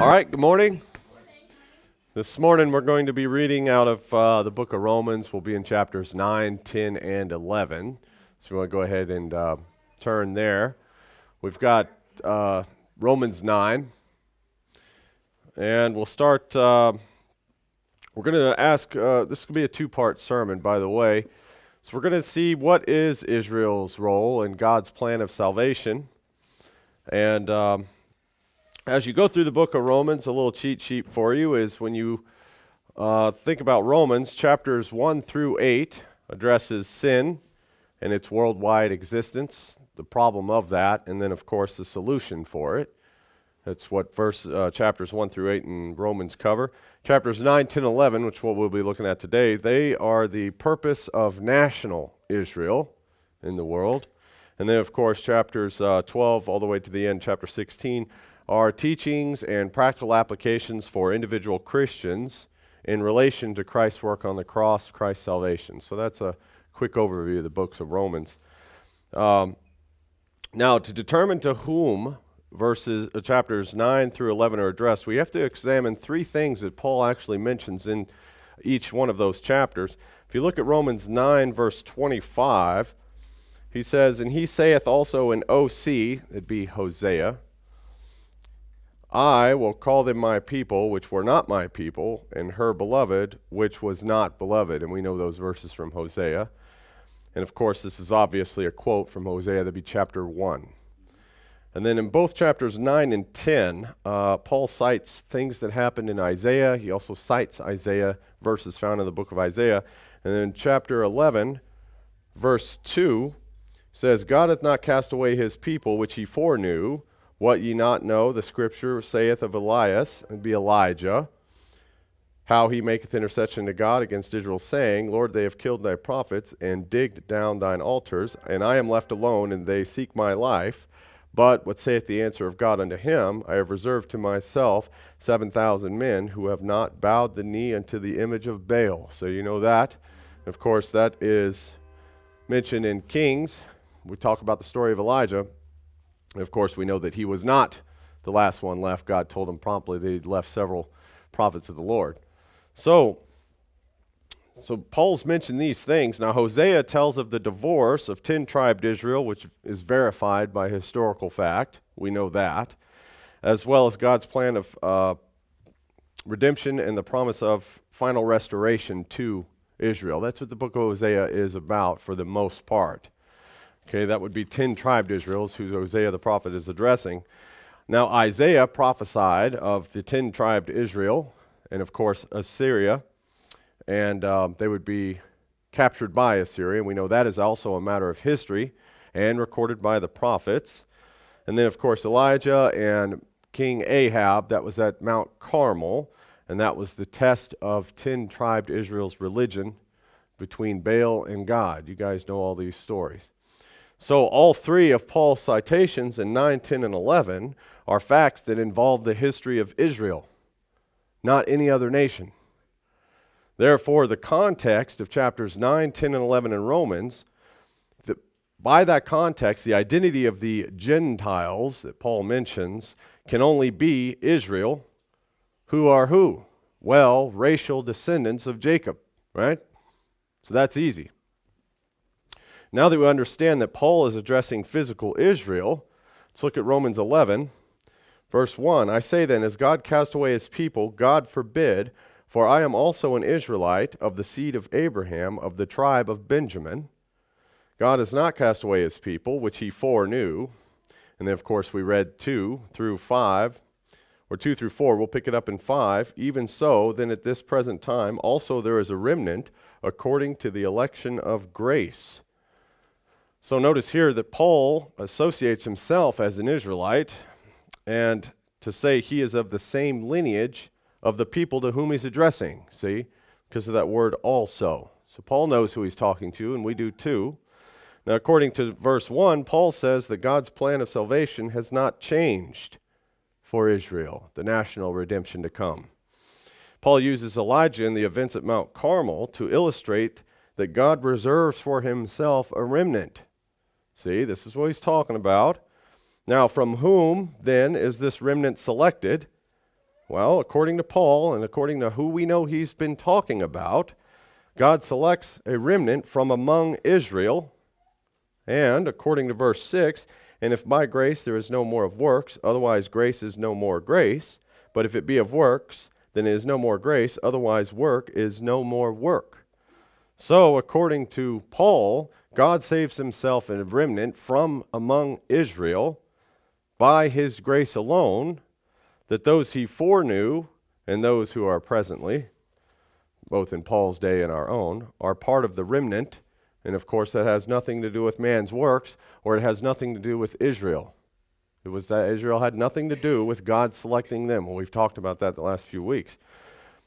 All right, good morning. This morning we're going to be reading out of the book of Romans. We'll be in chapters 9, 10, and 11. So we want to go ahead and turn there. We've got Romans 9. And we'll start, we're going to ask, this will be a two-part sermon, by the way. So we're going to see what is Israel's role in God's plan of salvation. And as you go through the book of Romans, a little cheat sheet for you is when you think about Romans, chapters 1 through 8 addresses sin and its worldwide existence, the problem of that, and then, of course, the solution for it. That's what chapters 1 through 8 in Romans cover. Chapters 9, 10, 11, which is what we'll be looking at today, they are the purpose of national Israel in the world. And then, of course, chapters 12 all the way to the end, chapter 16, are teachings and practical applications for individual Christians in relation to Christ's work on the cross, Christ's salvation. So that's a quick overview of the books of Romans. Now, to determine to whom chapters 9 through 11 are addressed, we have to examine three things that Paul actually mentions in each one of those chapters. If you look at Romans 9, verse 25, he says, "And he saith also in OC," it'd be Hosea, "I will call them my people, which were not my people, and her beloved, which was not beloved." And we know those verses from Hosea. And of course, this is obviously a quote from Hosea. That'd be chapter 1. And then in both chapters 9 and 10, Paul cites things that happened in Isaiah. He also cites Isaiah, verses found in the book of Isaiah. And then chapter 11, verse 2, says, "God hath not cast away his people, which he foreknew. What ye not know, the scripture saith of Elias," and be Elijah, "how he maketh intercession to God against Israel, saying, Lord, they have killed thy prophets, and digged down thine altars, and I am left alone, and they seek my life. But what saith the answer of God unto him? I have reserved to myself 7,000 men who have not bowed the knee unto the image of Baal." So you know that. Of course, that is mentioned in Kings. We talk about the story of Elijah. And of course, we know that he was not the last one left. God told him promptly that he'd left several prophets of the Lord. So Paul's mentioned these things. Now, Hosea tells of the divorce of 10-tribed Israel, which is verified by historical fact. We know that. As well as God's plan of redemption and the promise of final restoration to Israel. That's what the book of Hosea is about for the most part. Okay, that would be 10-tribed Israels, who Hosea the prophet is addressing. Now, Isaiah prophesied of the 10-tribed Israel, and of course, Assyria, and they would be captured by Assyria. And we know that is also a matter of history and recorded by the prophets. And then, of course, Elijah and King Ahab, that was at Mount Carmel, and that was the test of 10-tribed Israel's religion between Baal and God. You guys know all these stories. So all three of Paul's citations in 9, 10, and 11 are facts that involve the history of Israel, not any other nation. Therefore, the context of chapters 9, 10, and 11 in Romans, by that context, the identity of the Gentiles that Paul mentions can only be Israel, who are who? Well, racial descendants of Jacob, right? So that's easy. Now that we understand that Paul is addressing physical Israel, let's look at Romans 11, verse 1. "I say then, as God cast away his people, God forbid, for I am also an Israelite of the seed of Abraham, of the tribe of Benjamin. God has not cast away his people, which he foreknew." And then, of course, we read 2 through 5, or 2 through 4. We'll pick it up in 5. "Even so, then at this present time, also there is a remnant according to the election of grace." So notice here that Paul associates himself as an Israelite, and to say he is of the same lineage of the people to whom he's addressing, see, because of that word also. So Paul knows who he's talking to, and we do too. Now, according to verse 1, Paul says that God's plan of salvation has not changed for Israel, the national redemption to come. Paul uses Elijah in the events at Mount Carmel to illustrate that God reserves for himself a remnant. See, this is what he's talking about. Now, from whom, then, is this remnant selected? Well, according to Paul and according to who we know he's been talking about, God selects a remnant from among Israel. And according to verse 6, and if by grace there is no more of works, otherwise grace is no more grace. But if it be of works, then it is no more grace, otherwise work is no more work. So, according to Paul, God saves himself a remnant from among Israel by his grace alone, that those he foreknew and those who are presently, both in Paul's day and our own, are part of the remnant. And of course, that has nothing to do with man's works, or it has nothing to do with Israel. It was that Israel had nothing to do with God selecting them. Well, we've talked about that the last few weeks.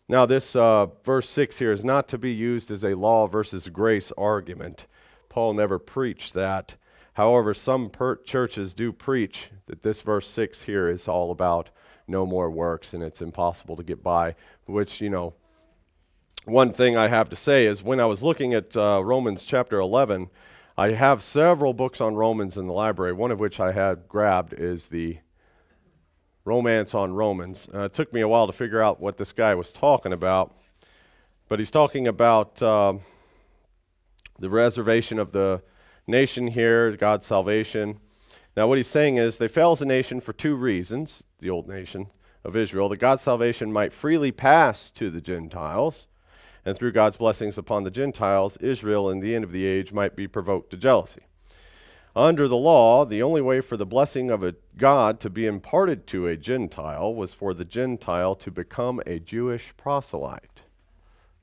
Now, this verse 6 here is not to be used as a law versus grace argument. Paul never preached that. However, some churches do preach that this verse 6 here is all about no more works and it's impossible to get by, which, one thing I have to say is when I was looking at Romans chapter 11, I have several books on Romans in the library, one of which I had grabbed is the Romance on Romans. It took me a while to figure out what this guy was talking about, but he's talking about the reservation of the nation here, God's salvation. Now what he's saying is they fell as a nation for two reasons, the old nation of Israel, that God's salvation might freely pass to the Gentiles, and through God's blessings upon the Gentiles, Israel in the end of the age might be provoked to jealousy. Under the law, the only way for the blessing of a God to be imparted to a Gentile was for the Gentile to become a Jewish proselyte.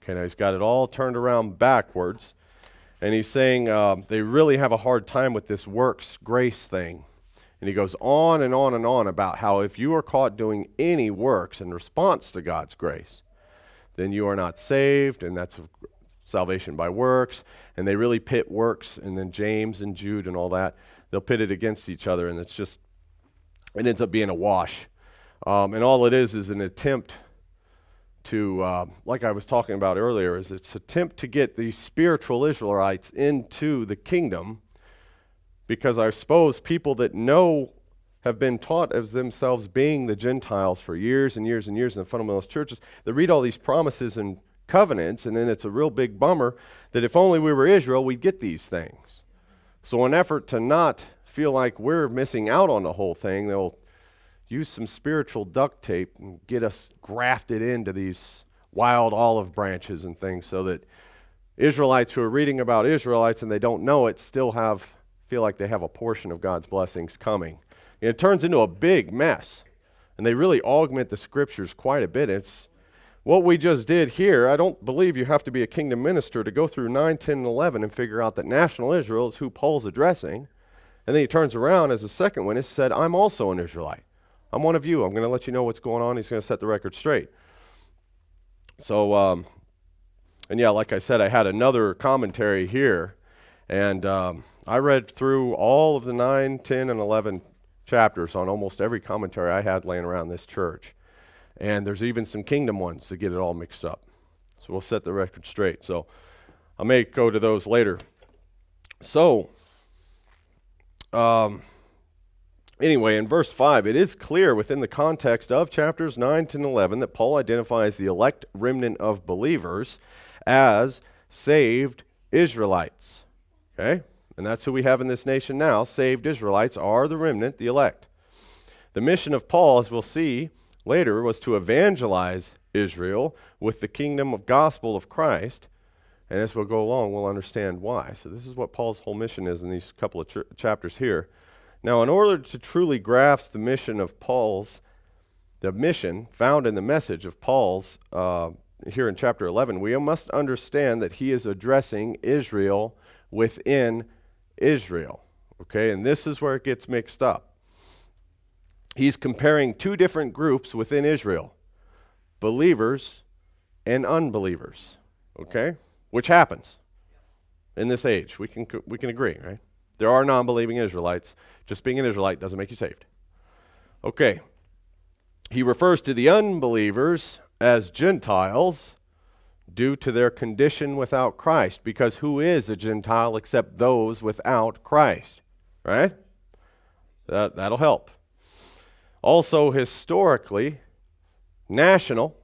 Okay, now he's got it all turned around backwards, and he's saying they really have a hard time with this works grace thing. And he goes on and on and on about how if you are caught doing any works in response to God's grace, then you are not saved, and that's salvation by works, and they really pit works, and then James and Jude and all that, they'll pit it against each other, and it ends up being a wash. And all it is an attempt to, like I was talking about earlier, it's an attempt to get the spiritual Israelites into the kingdom, because I suppose people that have been taught as themselves being the Gentiles for years and years and years in the fundamentalist churches, they read all these promises and covenants, and then it's a real big bummer that if only we were Israel, we'd get these things. So in an effort to not feel like we're missing out on the whole thing, they'll use some spiritual duct tape and get us grafted into these wild olive branches and things so that Israelites who are reading about Israelites and they don't know it still feel like they have a portion of God's blessings coming. And it turns into a big mess, and they really augment the scriptures quite a bit. It's what we just did here. I don't believe you have to be a kingdom minister to go through 9, 10, and 11 and figure out that national Israel is who Paul's addressing. And then he turns around as a second witness, said, I'm also an Israelite. I'm one of you. I'm going to let you know what's going on. He's going to set the record straight. So, and yeah, like I said, I had another commentary here. And I read through all of the 9, 10, and 11 chapters on almost every commentary I had laying around this church. And there's even some kingdom ones to get it all mixed up. So we'll set the record straight. So I may go to those later. So, anyway, in verse 5, it is clear within the context of chapters 9, 10, and 11 that Paul identifies the elect remnant of believers as saved Israelites. Okay? And that's who we have in this nation now. Saved Israelites are the remnant, the elect. The mission of Paul, as we'll see later, was to evangelize Israel with the kingdom of gospel of Christ. And as we'll go along, we'll understand why. So this is what Paul's whole mission is in these couple of chapters here. Now, in order to truly grasp the mission of Paul's, the mission found in the message of Paul's here in chapter 11, we must understand that he is addressing Israel within Israel. Okay, and this is where it gets mixed up. He's comparing two different groups within Israel, believers and unbelievers. Okay, which happens in this age. We can agree, right? There are non-believing Israelites. Just being an Israelite doesn't make you saved. Okay, he refers to the unbelievers as Gentiles due to their condition without Christ, because who is a Gentile except those without Christ, right? That'll help. Also, historically, national,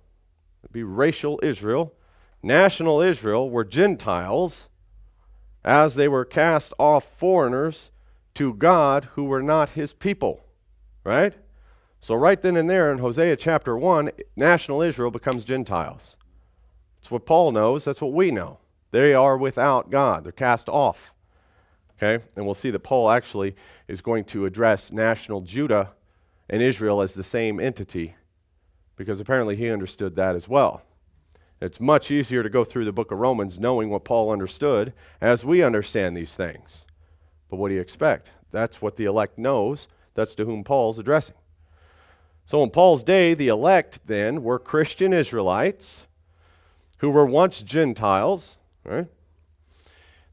it'd be racial Israel, national Israel were Gentiles as they were cast off foreigners to God who were not his people, right? So right then and there in Hosea chapter 1, national Israel becomes Gentiles. That's what Paul knows. That's what we know. They are without God. They're cast off. Okay? And we'll see that Paul actually is going to address national Judah and Israel as the same entity, because apparently he understood that as well. It's much easier to go through the book of Romans knowing what Paul understood as we understand these things. But what do you expect? That's what the elect knows. That's to whom Paul's addressing. So in Paul's day, the elect then were Christian Israelites who were once Gentiles, right?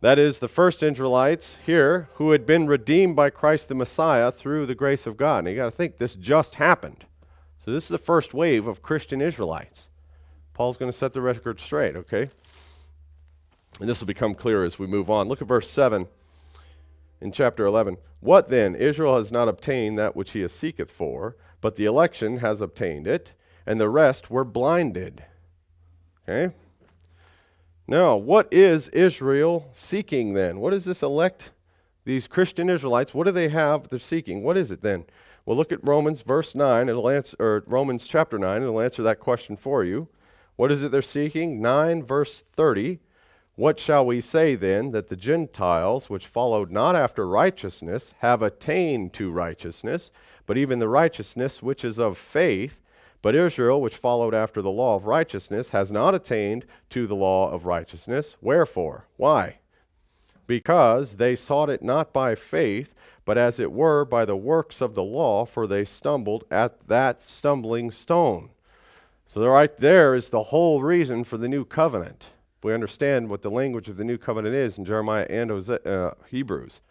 That is, the first Israelites here who had been redeemed by Christ the Messiah through the grace of God. And you got to think, this just happened. So this is the first wave of Christian Israelites. Paul's going to set the record straight, okay? And this will become clear as we move on. Look at verse 7 in chapter 11. What then? Israel has not obtained that which he seeketh for, but the election has obtained it, and the rest were blinded. Okay? Now, what is Israel seeking then? What is this elect, these Christian Israelites, what do they have they're seeking? What is it then? Well, look at Romans verse 9, or Romans chapter 9, it'll answer that question for you. What is it they're seeking? 9 verse 30. What shall we say then, that the Gentiles, which followed not after righteousness, have attained to righteousness, but even the righteousness which is of faith? But Israel, which followed after the law of righteousness, has not attained to the law of righteousness. Wherefore? Why? Because they sought it not by faith, but as it were by the works of the law, for they stumbled at that stumbling stone. So right there is the whole reason for the new covenant. If we understand what the language of the new covenant is in Jeremiah and Hebrews.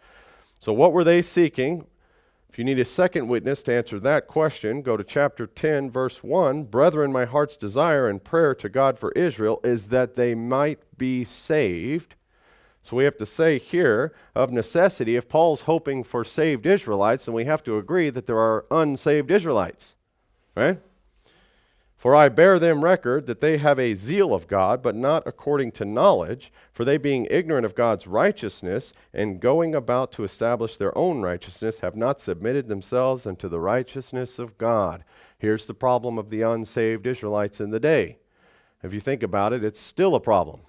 So what were they seeking? If you need a second witness to answer that question, go to chapter 10, verse 1. Brethren, my heart's desire and prayer to God for Israel is that they might be saved. So we have to say here, of necessity, if Paul's hoping for saved Israelites, then we have to agree that there are unsaved Israelites, right? For I bear them record that they have a zeal of God, but not according to knowledge, for they being ignorant of God's righteousness, and going about to establish their own righteousness, have not submitted themselves unto the righteousness of God. Here's the problem of the unsaved Israelites in the day. If you think about it, it's still a problem.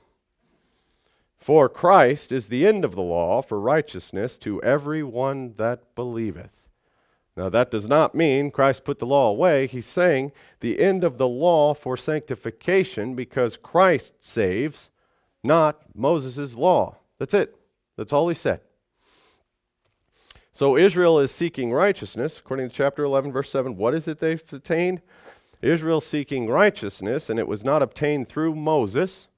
For Christ is the end of the law for righteousness to every one that believeth. Now that does not mean Christ put the law away. He's saying the end of the law for sanctification, because Christ saves, not Moses' law. That's it. That's all he said. So Israel is seeking righteousness. According to chapter 11, verse 7, what is it they've attained? Israel seeking righteousness, and it was not obtained through Moses.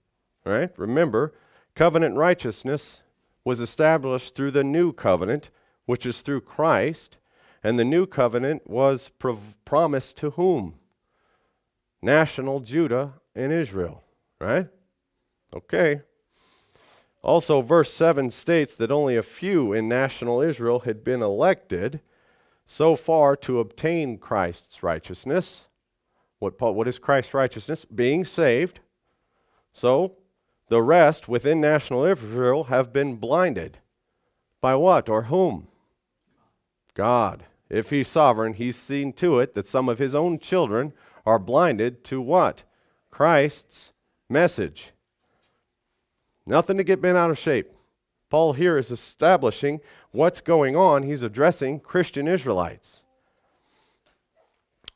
Right? Remember, covenant righteousness was established through the new covenant, which is through Christ. And the new covenant was promised to whom? National Judah and Israel, right? Okay. Also, verse 7 states that only a few in national Israel had been elected so far to obtain Christ's righteousness. What is Christ's righteousness? Being saved. So, the rest within national Israel have been blinded. By what or whom? God. If he's sovereign, he's seen to it that some of his own children are blinded to what? Christ's message. Nothing to get bent out of shape. Paul here is establishing what's going on. He's addressing Christian Israelites.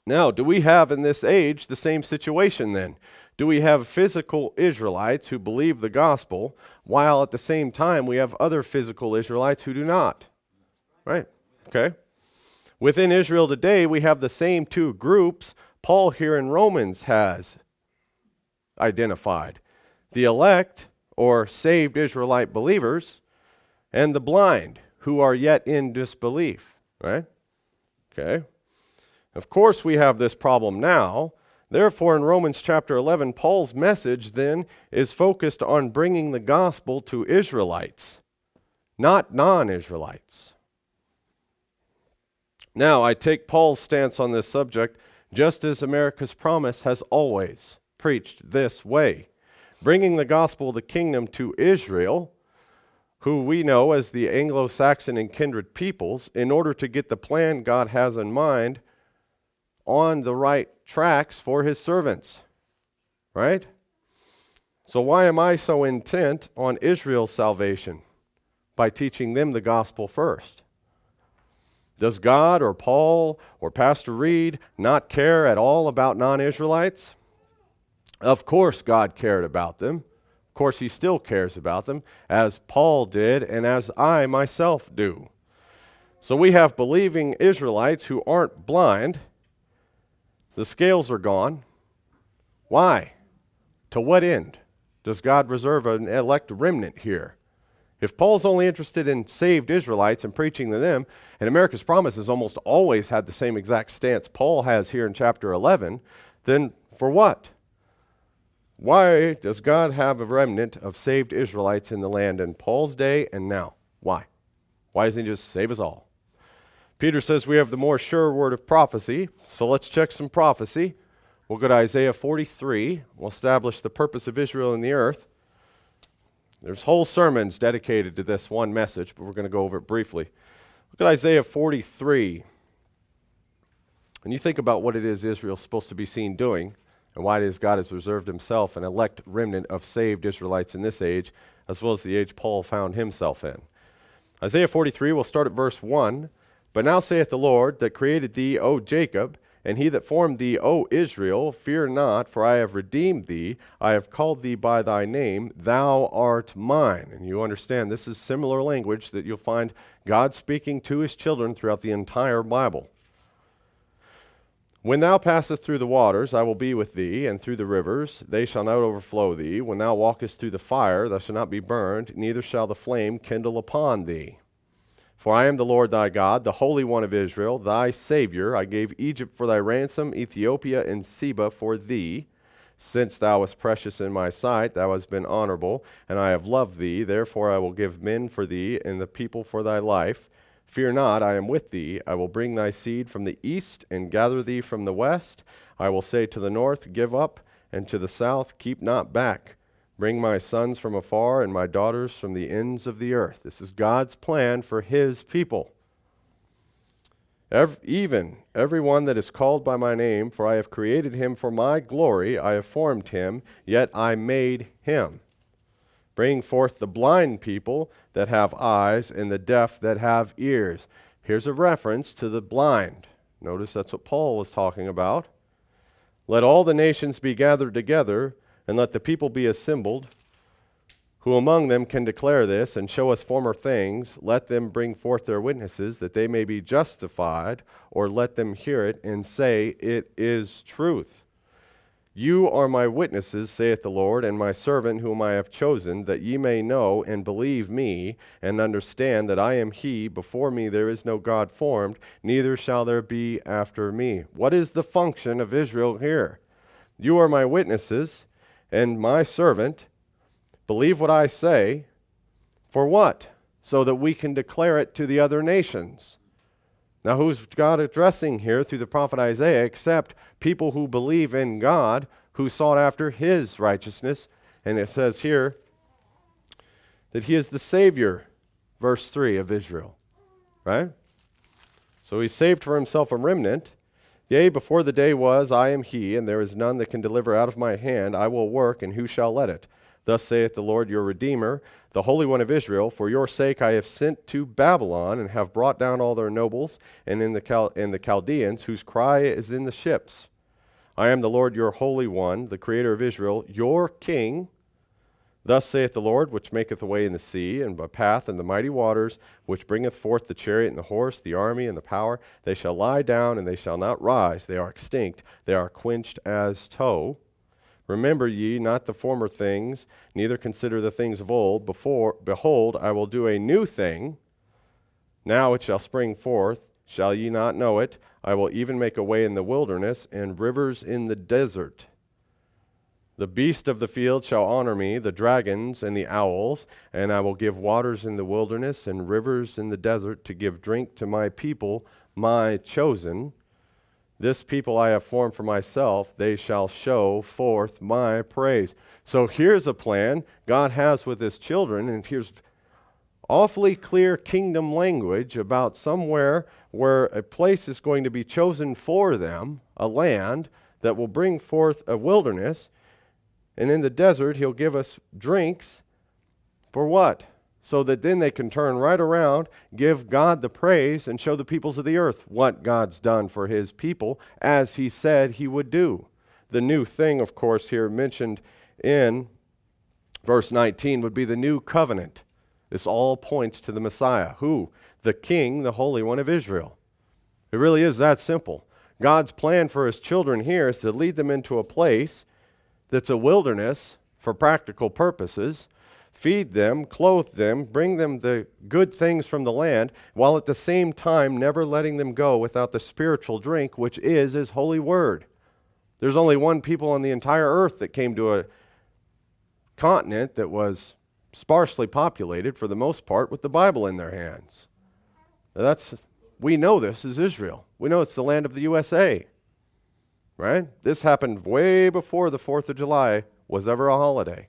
Now, do we have in this age the same situation then? Do we have physical Israelites who believe the gospel, while at the same time we have other physical Israelites who do not? Right? Okay. Within Israel today, we have the same two groups Paul here in Romans has identified. The elect, or saved Israelite believers, and the blind, who are yet in disbelief. Right? Okay. Of course, we have this problem now. Therefore, in Romans chapter 11, Paul's message then is focused on bringing the gospel to Israelites, not non-Israelites. Now, I take Paul's stance on this subject just as America's Promise has always preached this way, bringing the gospel of the kingdom to Israel, who we know as the Anglo-Saxon and kindred peoples, in order to get the plan God has in mind on the right tracks for his servants. Right? So why am I so intent on Israel's salvation? By teaching them the gospel first. Does God or Paul or Pastor Reed not care at all about non-Israelites? Of course God cared about them. Of course he still cares about them, as Paul did and as I myself do. So we have believing Israelites who aren't blind. The scales are gone. Why? To what end does God reserve an elect remnant here? If Paul's only interested in saved Israelites and preaching to them, and America's Promise has almost always had the same exact stance Paul has here in chapter 11, then for what? Why does God have a remnant of saved Israelites in the land in Paul's day and now? Why? Why doesn't he just save us all? Peter says we have the more sure word of prophecy, so let's check some prophecy. We'll go to Isaiah 43. We'll establish the purpose of Israel in the earth. There's whole sermons dedicated to this one message, but we're going to go over it briefly. Look at Isaiah 43. When you think about what it is Israel's supposed to be seen doing, and why it is God has reserved himself an elect remnant of saved Israelites in this age, as well as the age Paul found himself in. Isaiah 43, we'll start at verse 1. But now saith the Lord that created thee, O Jacob, and he that formed thee, O Israel, fear not, for I have redeemed thee. I have called thee by thy name. Thou art mine. And you understand this is similar language that you'll find God speaking to his children throughout the entire Bible. When thou passest through the waters, I will be with thee, and through the rivers, they shall not overflow thee. When thou walkest through the fire, thou shalt not be burned, neither shall the flame kindle upon thee. For I am the Lord thy God, the Holy One of Israel, thy Savior. I gave Egypt for thy ransom, Ethiopia and Seba for thee. Since thou wast precious in my sight, thou hast been honorable, and I have loved thee. Therefore I will give men for thee, and the people for thy life. Fear not, I am with thee. I will bring thy seed from the east, and gather thee from the west. I will say to the north, give up, and to the south, keep not back. Bring my sons from afar and my daughters from the ends of the earth. This is God's plan for his people. Even every one that is called by my name, for I have created him for my glory, I have formed him, yet I made him. Bring forth the blind people that have eyes and the deaf that have ears. Here's a reference to the blind. Notice that's what Paul was talking about. Let all the nations be gathered together, and let the people be assembled, who among them can declare this and show us former things. Let them bring forth their witnesses, that they may be justified, or let them hear it and say, it is truth. You are my witnesses, saith the Lord, and my servant whom I have chosen, that ye may know and believe me, and understand that I am he. Before me there is no God formed, neither shall there be after me. What is the function of Israel here? You are my witnesses, and my servant. Believe what I say. For what? So that we can declare it to the other nations. Now, who's God addressing here through the prophet Isaiah except people who believe in God, who sought after his righteousness? And it says here that he is the Savior, verse 3 of Israel. Right? So he saved for himself a remnant. Yea, before the day was, I am he, and there is none that can deliver out of my hand. I will work, and who shall let it? Thus saith the Lord your Redeemer, the Holy One of Israel, for your sake I have sent to Babylon, and have brought down all their nobles, and in the Chaldeans, whose cry is in the ships. I am the Lord your Holy One, the Creator of Israel, your King. Thus saith the Lord, which maketh a way in the sea, and a path in the mighty waters, which bringeth forth the chariot and the horse, the army and the power. They shall lie down, and they shall not rise. They are extinct. They are quenched as tow. Remember ye not the former things, neither consider the things of old. Behold, I will do a new thing. Now it shall spring forth. Shall ye not know it? I will even make a way in the wilderness, and rivers in the desert. The beast of the field shall honor me, the dragons and the owls, and I will give waters in the wilderness and rivers in the desert to give drink to my people, my chosen. This people I have formed for myself, they shall show forth my praise. So here's a plan God has with his children, and here's awfully clear kingdom language about somewhere where a place is going to be chosen for them, a land that will bring forth a wilderness, and in the desert he'll give us drinks for what? So that then they can turn right around, give God the praise, and show the peoples of the earth what God's done for his people, as he said he would do. The new thing, of course, here mentioned in verse 19 would be the new covenant. This all points to the Messiah. Who? The King, the Holy One of Israel. It really is that simple. God's plan for his children here is to lead them into a place that's a wilderness for practical purposes, feed them, clothe them, bring them the good things from the land, while at the same time never letting them go without the spiritual drink, which is his holy word. There's only one people on the entire earth that came to a continent that was sparsely populated, for the most part, with the Bible in their hands. We know this is Israel. We know it's the land of the USA, right? This happened way before the 4th of July was ever a holiday.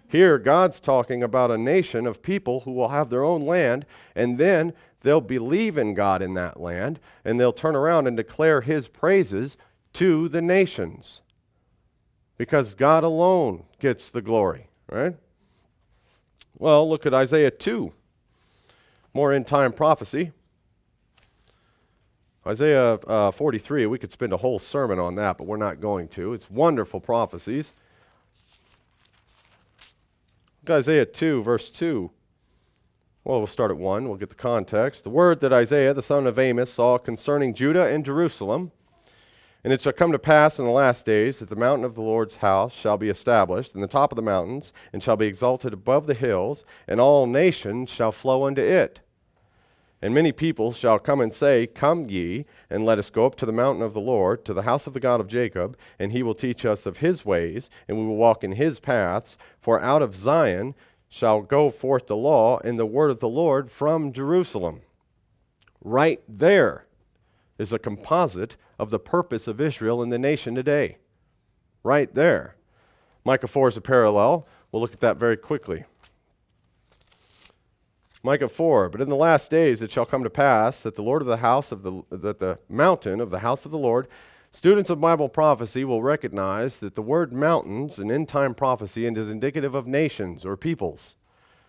Here, God's talking about a nation of people who will have their own land, and then they'll believe in God in that land, and they'll turn around and declare his praises to the nations, because God alone gets the glory, right? Well, look at Isaiah 2. More end-time prophecy. Isaiah 43, we could spend a whole sermon on that, but we're not going to. It's wonderful prophecies. Look at Isaiah 2, verse 2. Well, we'll start at 1. We'll get the context. The word that Isaiah, the son of Amos, saw concerning Judah and Jerusalem. And it shall come to pass in the last days that the mountain of the Lord's house shall be established in the top of the mountains, and shall be exalted above the hills, and all nations shall flow unto it. And many people shall come and say, Come ye, and let us go up to the mountain of the Lord, to the house of the God of Jacob, and he will teach us of his ways, and we will walk in his paths. For out of Zion shall go forth the law and the word of the Lord from Jerusalem. Right there is a composite of the purpose of Israel in the nation today. Right there. Micah 4 is a parallel. We'll look at that very quickly. Micah 4, but in the last days it shall come to pass that the Lord of the house of the mountain of the house of the Lord, students of Bible prophecy will recognize that the word mountains in end-time prophecy is indicative of nations or peoples.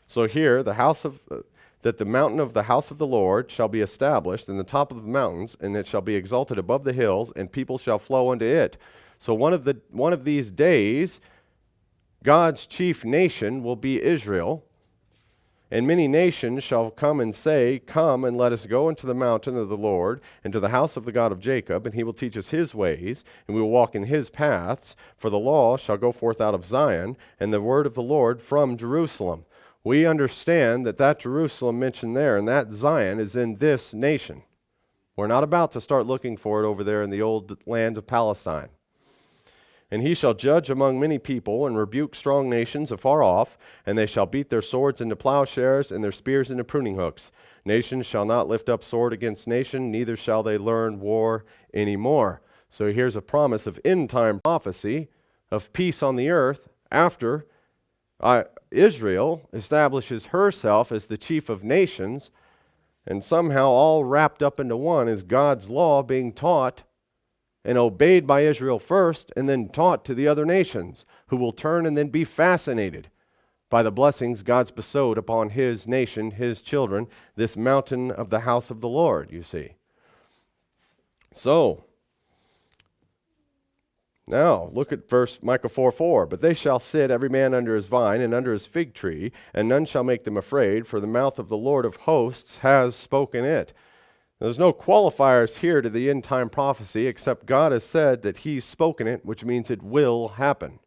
So here, that the mountain of the house of the Lord shall be established in the top of the mountains, and it shall be exalted above the hills, and people shall flow unto it. So one of these days, God's chief nation will be Israel. And many nations shall come and say, Come and let us go into the mountain of the Lord, and to the house of the God of Jacob, and he will teach us his ways, and we will walk in his paths. For the law shall go forth out of Zion, and the word of the Lord from Jerusalem. We understand that Jerusalem mentioned there, and that Zion is in this nation. We're not about to start looking for it over there in the old land of Palestine. And he shall judge among many people, and rebuke strong nations afar off, and they shall beat their swords into plowshares, and their spears into pruning hooks. Nations shall not lift up sword against nation, neither shall they learn war anymore. So here's a promise of end-time prophecy, of peace on the earth, after Israel establishes herself as the chief of nations, and somehow all wrapped up into one is God's law being taught and obeyed by Israel first, and then taught to the other nations, who will turn and then be fascinated by the blessings God's bestowed upon his nation, his children, this mountain of the house of the Lord, you see. So, now look at verse Micah 4:4. But they shall sit every man under his vine and under his fig tree, and none shall make them afraid, for the mouth of the Lord of hosts has spoken it. There's no qualifiers here to the end-time prophecy, except God has said that he's spoken it, which means it will happen.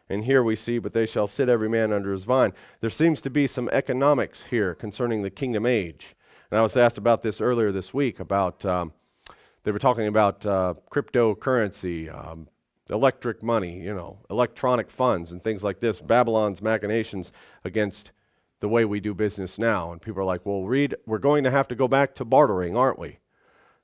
And here we see, but they shall sit every man under his vine. There seems to be some economics here concerning the kingdom age. And I was asked about this earlier this week, about, they were talking about cryptocurrency, electric money, electronic funds and things like this, Babylon's machinations against the way we do business now. And people are like, well, Reed, we're going to have to go back to bartering, aren't we?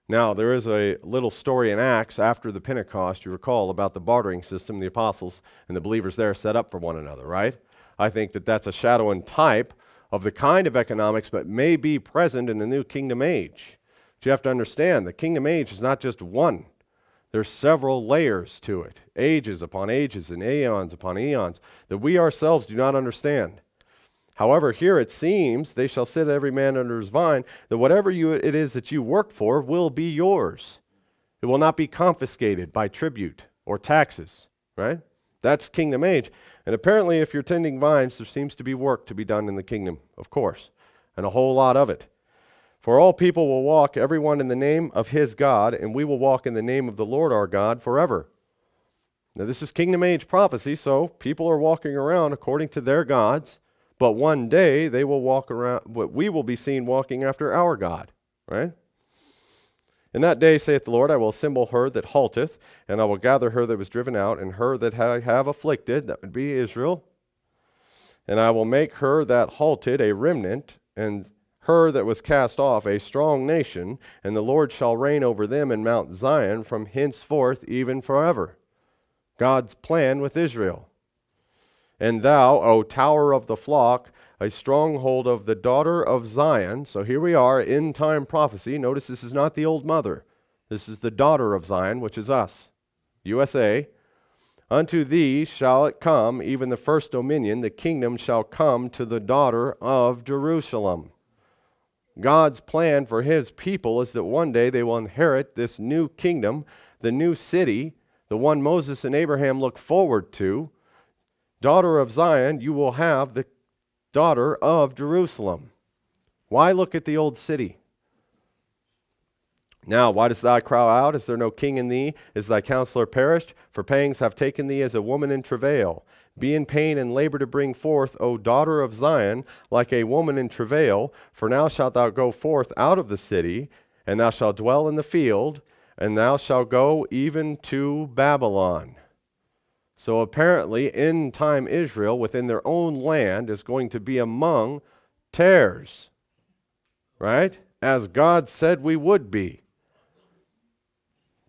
Now, there is a little story in Acts after the Pentecost, you recall, about the bartering system the apostles and the believers there set up for one another, right? I think that that's a shadow and type of the kind of economics that may be present in the new kingdom age. But you have to understand, the kingdom age is not just one. There's several layers to it, ages upon ages and aeons upon eons, that we ourselves do not understand. However, here it seems, they shall sit every man under his vine, that whatever it is that you work for will be yours. It will not be confiscated by tribute or taxes, right? That's kingdom age. And apparently, if you're tending vines, there seems to be work to be done in the kingdom, of course, and a whole lot of it. For all people will walk, everyone in the name of his God, and we will walk in the name of the Lord our God forever. Now, this is kingdom age prophecy, so people are walking around according to their gods. But one day they will walk around, we will be seen walking after our God, right? In that day, saith the Lord, I will assemble her that halteth, and I will gather her that was driven out, and her that I have afflicted, that would be Israel. And I will make her that halted a remnant, and her that was cast off a strong nation, and the Lord shall reign over them in Mount Zion from henceforth even forever. God's plan with Israel. And thou, O tower of the flock, a stronghold of the daughter of Zion. So here we are, end time prophecy. Notice this is not the old mother. This is the daughter of Zion, which is us, USA. Unto thee shall it come, even the first dominion, the kingdom shall come to the daughter of Jerusalem. God's plan for his people is that one day they will inherit this new kingdom, the new city, the one Moses and Abraham looked forward to. Daughter of Zion, you will have the daughter of Jerusalem. Why look at the old city? Now, why dost thou cry out? Is there no king in thee? Is thy counselor perished? For pangs have taken thee as a woman in travail. Be in pain and labor to bring forth, O daughter of Zion, like a woman in travail. For now shalt thou go forth out of the city, and thou shalt dwell in the field, and thou shalt go even to Babylon. So apparently, end time Israel within their own land is going to be among tares, right? As God said we would be.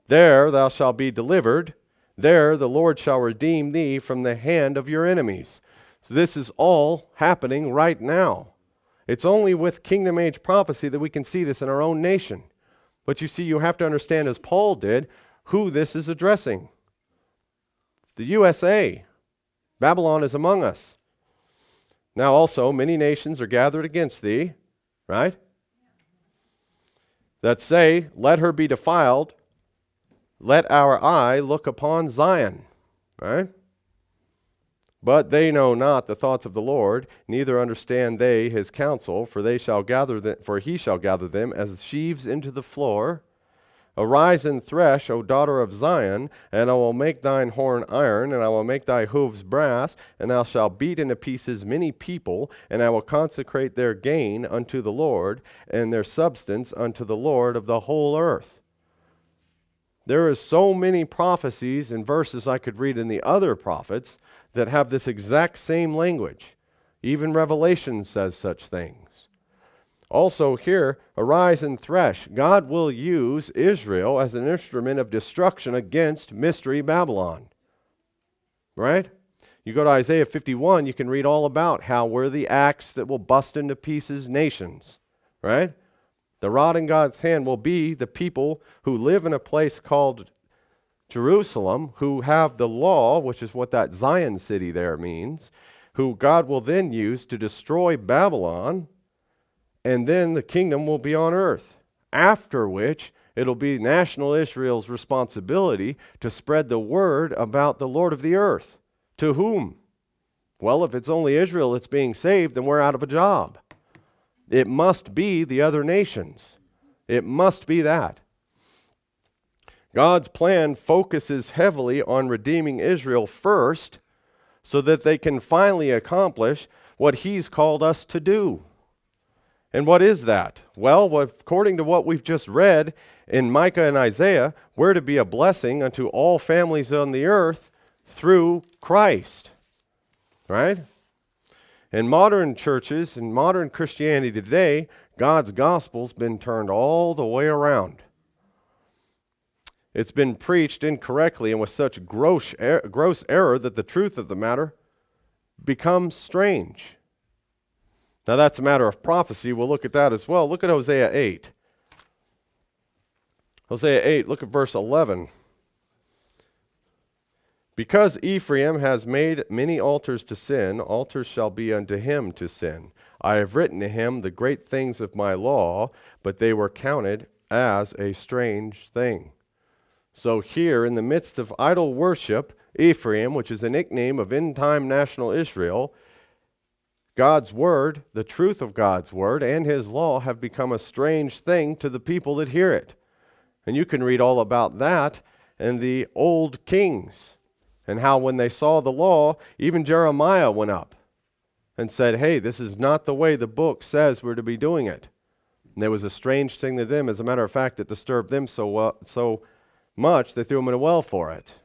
There thou shalt be delivered. There the Lord shall redeem thee from the hand of your enemies. So this is all happening right now. It's only with kingdom age prophecy that we can see this in our own nation. But you see, you have to understand, as Paul did, who this is addressing. The USA, Babylon is among us. Now also, many nations are gathered against thee, right? That say, let her be defiled, let our eye look upon Zion, right? But they know not the thoughts of the Lord, neither understand they his counsel, for he shall gather them as sheaves into the floor. Arise and thresh, O daughter of Zion, and I will make thine horn iron, and I will make thy hoofs brass, and thou shalt beat into pieces many people, and I will consecrate their gain unto the Lord, and their substance unto the Lord of the whole earth. There is so many prophecies and verses I could read in the other prophets that have this exact same language. Even Revelation says such things. Also here, arise and thresh. God will use Israel as an instrument of destruction against Mystery Babylon. Right? You go to Isaiah 51, you can read all about how we're the axe that will bust into pieces nations. Right? The rod in God's hand will be the people who live in a place called Jerusalem, who have the law, which is what that Zion city there means, who God will then use to destroy Babylon. And then the kingdom will be on earth, after which it'll be national Israel's responsibility to spread the word about the Lord of the earth. To whom? Well, if it's only Israel that's being saved, then we're out of a job. It must be the other nations. It must be that. God's plan focuses heavily on redeeming Israel first, so that they can finally accomplish what he's called us to do. And what is that? Well, according to what we've just read in Micah and Isaiah, we're to be a blessing unto all families on the earth through Christ. Right? In modern churches, in modern Christianity today, God's gospel's been turned all the way around. It's been preached incorrectly and with such gross error that the truth of the matter becomes strange. Now that's a matter of prophecy. We'll look at that as well. Look at Hosea 8. Hosea 8, look at verse 11. Because Ephraim has made many altars to sin, altars shall be unto him to sin. I have written to him the great things of my law, but they were counted as a strange thing. So here, in the midst of idol worship, Ephraim, which is a nickname of end-time national Israel, God's word, the truth of God's word, and his law have become a strange thing to the people that hear it. And you can read all about that in the old kings, and how when they saw the law, even Jeremiah went up and said, hey, this is not the way the book says we're to be doing it. And there was a strange thing to them. As a matter of fact, it disturbed them so much they threw him in a well for it.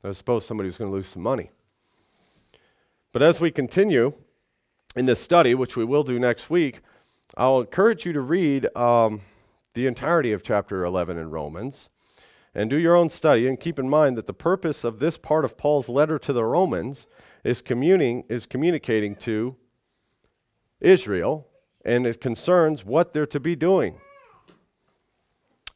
I suppose somebody was going to lose some money. But as we continue in this study, which we will do next week, I'll encourage you to read the entirety of chapter 11 in Romans and do your own study, and keep in mind that the purpose of this part of Paul's letter to the Romans is communicating to Israel, and it concerns what they're to be doing.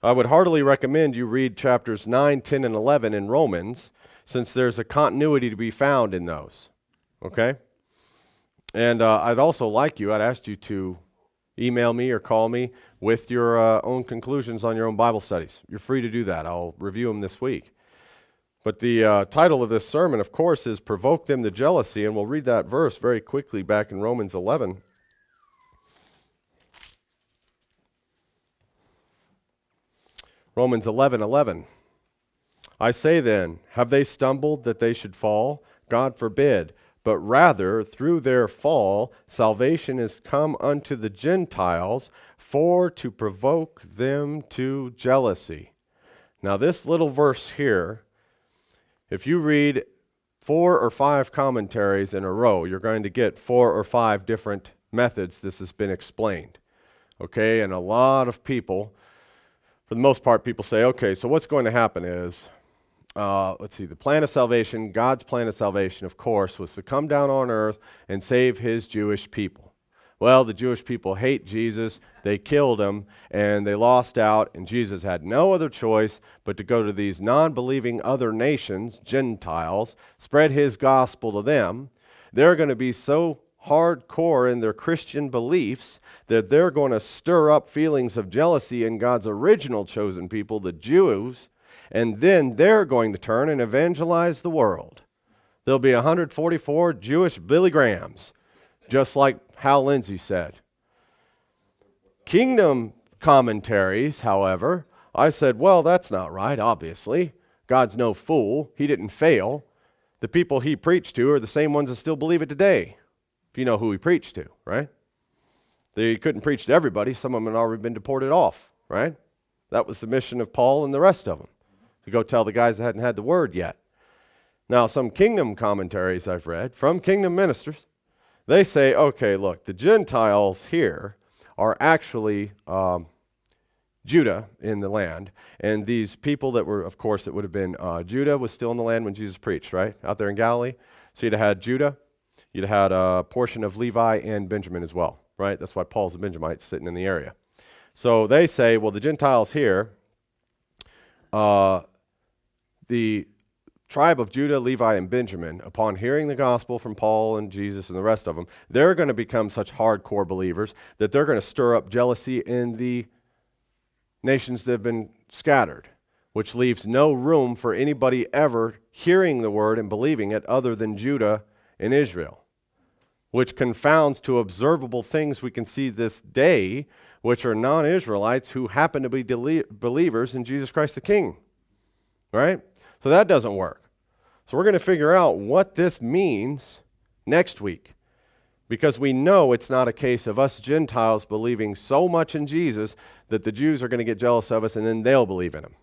I would heartily recommend you read chapters 9, 10, and 11 in Romans, since there's a continuity to be found in those. Okay? And I'd ask you to email me or call me with your own conclusions on your own Bible studies. You're free to do that. I'll review them this week. But the title of this sermon, of course, is Provoke Them to Jealousy, and we'll read that verse very quickly back in Romans 11. Romans 11:11. I say then, have they stumbled that they should fall? God forbid. But rather, through their fall, salvation is come unto the Gentiles for to provoke them to jealousy. Now this little verse here, if you read 4 or 5 commentaries in a row, you're going to get 4 or 5 different methods this has been explained. Okay, and a lot of people, for the most part, people say, okay, so what's going to happen is, the plan of salvation, God's plan of salvation, of course, was to come down on earth and save his Jewish people. Well, the Jewish people hate Jesus, they killed him, and they lost out, and Jesus had no other choice but to go to these non-believing other nations, Gentiles, spread his gospel to them. They're going to be so hardcore in their Christian beliefs that they're going to stir up feelings of jealousy in God's original chosen people, the Jews, and then they're going to turn and evangelize the world. There'll be 144 Jewish Billy Grahams, just like Hal Lindsey said. Kingdom commentaries, however, I said, well, that's not right, obviously. God's no fool. He didn't fail. The people he preached to are the same ones that still believe it today, if you know who he preached to, right? They couldn't preach to everybody. Some of them had already been deported off, right? That was the mission of Paul and the rest of them, to go tell the guys that hadn't had the word yet. Now, some kingdom commentaries I've read from kingdom ministers, they say, okay, look, the Gentiles here are actually Judah in the land, and these people that were, of course, it would have been Judah was still in the land when Jesus preached, right? Out there in Galilee. So you'd have had Judah, you'd have had a portion of Levi and Benjamin as well, right? That's why Paul's a Benjamite sitting in the area. So they say, well, the Gentiles here, the tribe of Judah, Levi, and Benjamin, upon hearing the gospel from Paul and Jesus and the rest of them, they're going to become such hardcore believers that they're going to stir up jealousy in the nations that have been scattered, which leaves no room for anybody ever hearing the word and believing it other than Judah and Israel, which confounds to observable things we can see this day, which are non-Israelites who happen to be believers in Jesus Christ the King, right? So that doesn't work. So we're going to figure out what this means next week, because we know it's not a case of us Gentiles believing so much in Jesus that the Jews are going to get jealous of us and then they'll believe in him.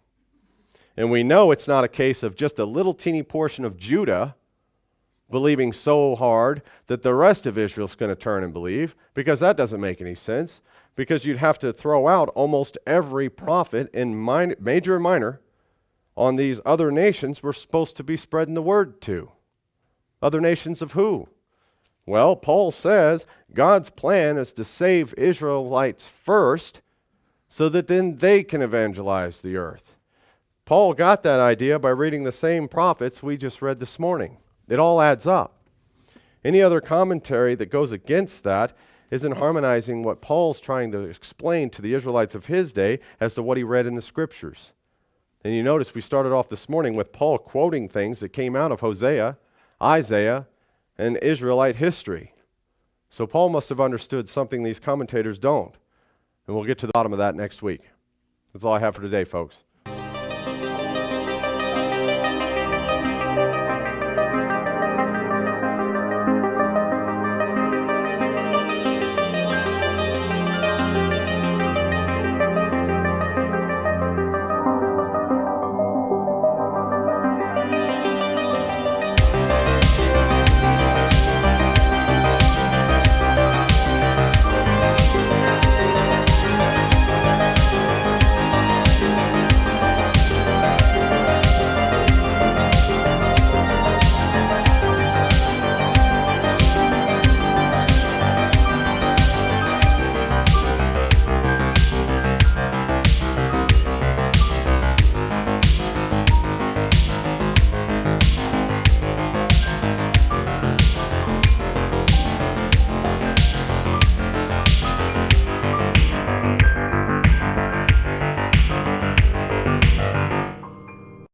And we know it's not a case of just a little teeny portion of Judah believing so hard that the rest of Israel's going to turn and believe, because that doesn't make any sense, because you'd have to throw out almost every prophet in major and minor on these other nations we're supposed to be spreading the word to. Other nations of who? Well, Paul says God's plan is to save Israelites first so that then they can evangelize the earth. Paul got that idea by reading the same prophets we just read this morning. It all adds up. Any other commentary that goes against that isn't harmonizing what Paul's trying to explain to the Israelites of his day as to what he read in the scriptures. And you notice we started off this morning with Paul quoting things that came out of Hosea, Isaiah, and Israelite history. So Paul must have understood something these commentators don't. And we'll get to the bottom of that next week. That's all I have for today, folks.